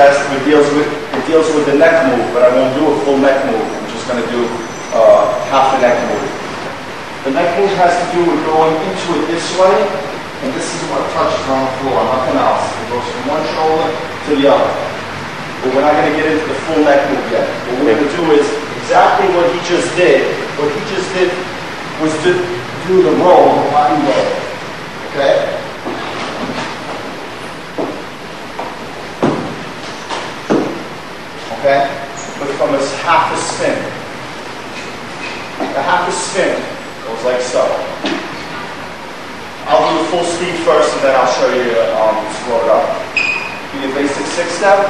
it deals with the neck move, but I won't do a full neck move. I'm just going to do half the neck move. The neck move has to do with going into it this way, and this is what touches on the floor, nothing else. It goes from one shoulder to the other. But we're not going to get into the full neck move yet. What we're going to do is exactly what he just did. What he just did was to do the roll, the body roll. Okay? Okay? But from a half a spin. A half a spin goes like so. I'll do the full speed first and then I'll show you slow it up. Do your basic 6-step.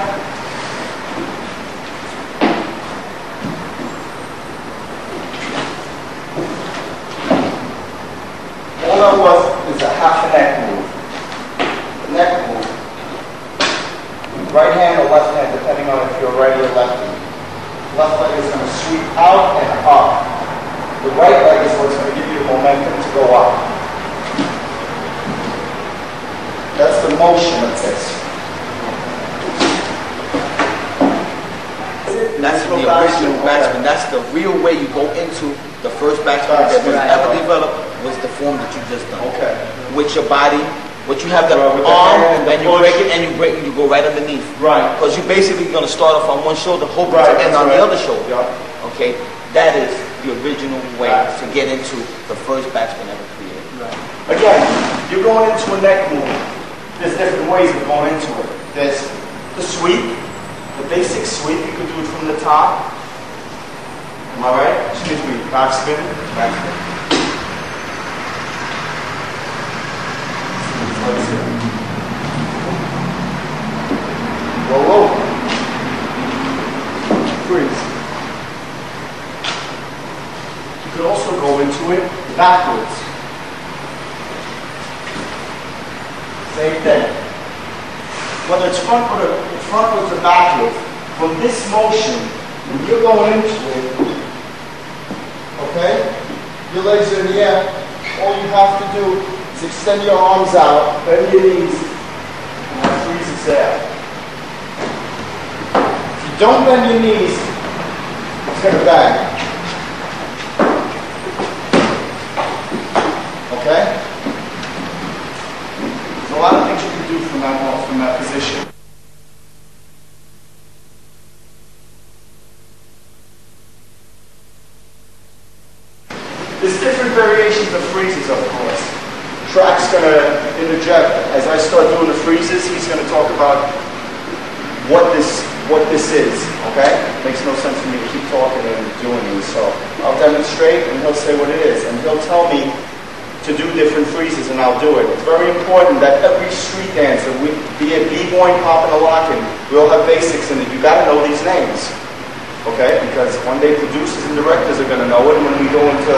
All that was is a half a neck move. The neck move. Right hand or left hand, depending on if you're righty or lefty. Left leg is going to sweep out and up. The right leg is what's going to give you the momentum to go up. That's the motion of this. That's the original backspin. That's the real way you go into the first backspin that was ever developed was the form that you just done. Okay. With your body, what you have the arm, and you break it, and you go right underneath. Right. Because you're basically going to start off on one shoulder, hoping to end on the other shoulder. Yeah. Okay. That is the original way to get into the first backspin ever created. Right. Again, you're going into a neck move. There's different ways of going into it. There's the sweep, the basic sweep. You can do it from the top. Am I right? Excuse me. Backspin. Backspin. Roll over. Freeze. You could also go into it backwards. Same thing. Whether it's frontwards or backwards, from this motion, when you're going into it, okay, your legs are in the air, all you have to do is extend your arms out, bend your knees, and that freezes there. If you don't bend your knees, it's going to bang. Okay? There's a lot of things you can do from that position. There's different variations of freezes, of course. Track's going to interject. As I start doing the freezes, he's going to talk about what this is, okay? Makes no sense for me to keep talking and doing these, so I'll demonstrate and he'll say what it is, and he'll tell me to do different freezes and I'll do it. It's very important that every street dancer, be it b-boying, popping, or locking, we all have basics in it. You got to know these names, okay? Because one day producers and directors are going to know it, and when we go into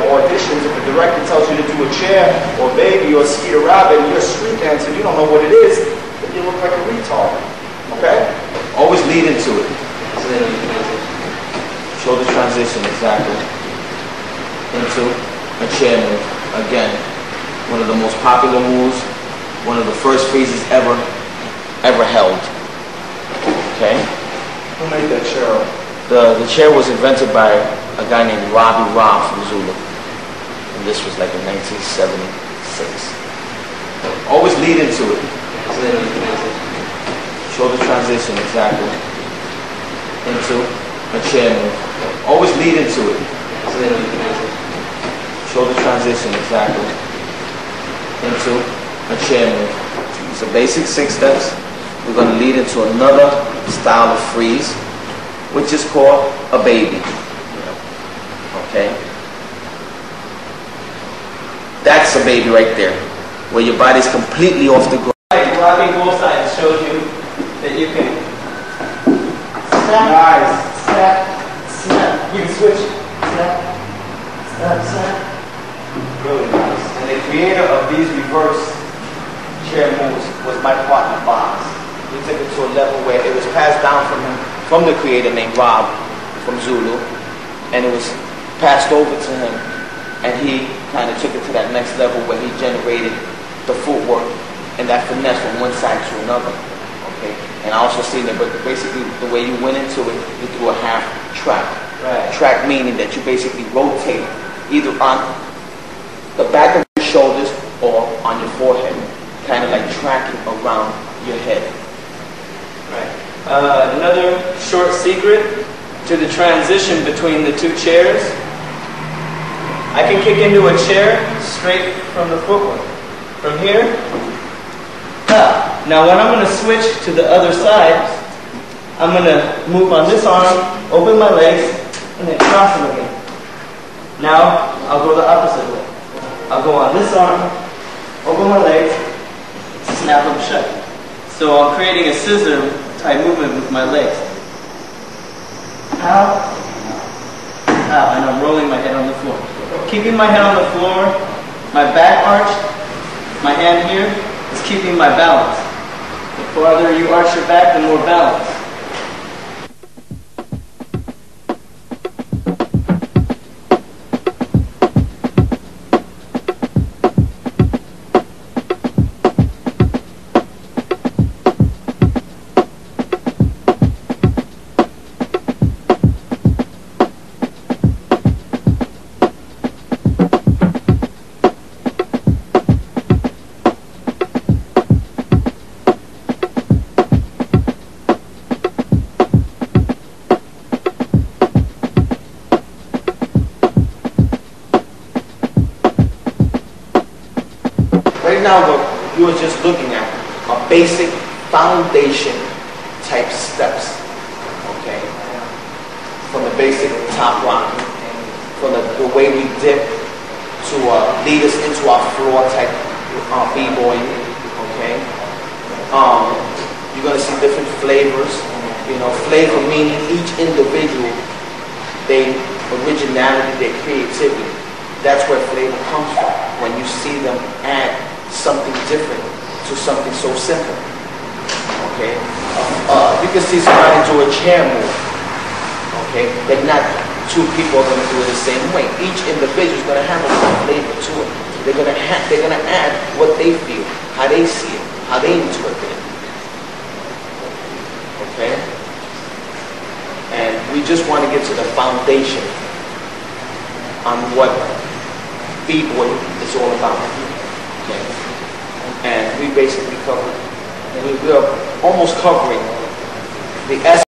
auditions, if the director tells you to do a chair or baby or Skeeter Rabbit, and you're a street dancer, you don't know what it is, then you look like a retard. Okay? Always lead into it. Shoulder transition, exactly. Into a chair move. Again, one of the most popular moves, one of the first freezes ever held. Okay? Who made that chair up? The chair was invented by a guy named Robbie Robb from Zulu. And this was like in 1976. Always lead into it. Shoulder transition, exactly. Into a chair move. Always lead into it. Shoulder transition, exactly. Into a chair move. It's a basic 6 steps. We're going to lead into another style of freeze, which is called a baby. Okay? That's a baby right there, where your body's completely off the ground. Grabbing both sides shows you that you can snap, Nice. snap, snap. You can switch. Snap, snap, snap. Really nice. And the creator of these reverse chair moves was my partner Bob. We took it to a level where it was passed down from him, from the creator named Rob from Zulu, and it was passed over to him, and he kind of took it to that next level where he generated the footwork and that finesse from one side to another. Okay, And I also seen it, but basically the way you went into it, you do a half track. Right. Track meaning that you basically rotate either on the back of your shoulders or on your forehead, kind of like tracking around your head. Right. Another short secret to the transition between the two chairs. I can kick into a chair straight from the footwork. From here, now when I'm going to switch to the other side, I'm going to move on this arm, open my legs, and then cross them again. Now, I'll go the opposite way. I'll go on this arm, open my legs, snap them shut. So I'm creating a scissor type movement with my legs. Out, out, and I'm rolling my head on the floor. Keeping my head on the floor, my back arched, my hand here is keeping my balance. The farther you arch your back, the more balance. Right now, you are just looking at a basic foundation type steps, okay? From the basic top rock, from the way we dip to lead us into our floor type b-boy, okay? You're gonna see different flavors. You know, flavor meaning each individual, their originality, their creativity. That's where flavor comes from. When you see them add something different to something so simple. Okay? You can see somebody do a chair move. Okay? But not two people are going to do it the same way. Each individual is going to have a little flavor to it. They're going to add what they feel, how they see it, how they interpret it. Okay? And we just want to get to the foundation on what b-boy is all about. Okay. And we basically covered, we are almost covering the essence